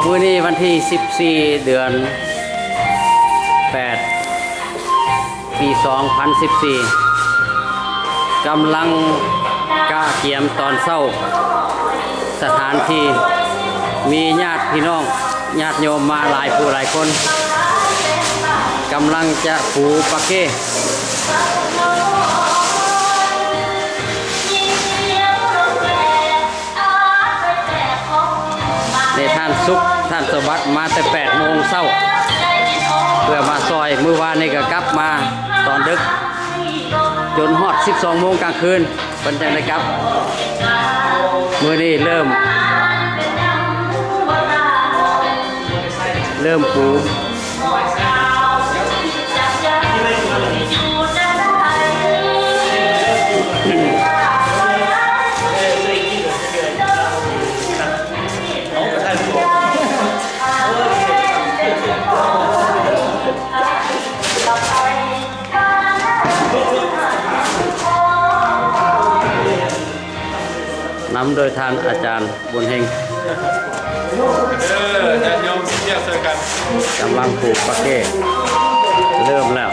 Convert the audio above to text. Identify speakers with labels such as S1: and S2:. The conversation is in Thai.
S1: มื้อนี้วันที่14เดือน8ปี2014กำลังกะเกียมตอนเช้าสถานที่มีญาติพี่น้องญาติโยมมาหลายผู้หลายคนกำลังจะผูปะเก้ในท่านสุขท่านสวัสดิ์มาแต่8 โมงเช้าเพื่อมาซอยมื้อวานนี้ก็กลับมาตอนดึกจนฮอด12 โมงกลางคืนเป็นจังได๋ครับมื้อนี้เริ่มปูนำโดยท่านอาจารย์บุญเฮง
S2: อาจารย์โยมเรียกเจอกัน
S1: กำลังปลูกปะเก้เริ่มแล้ว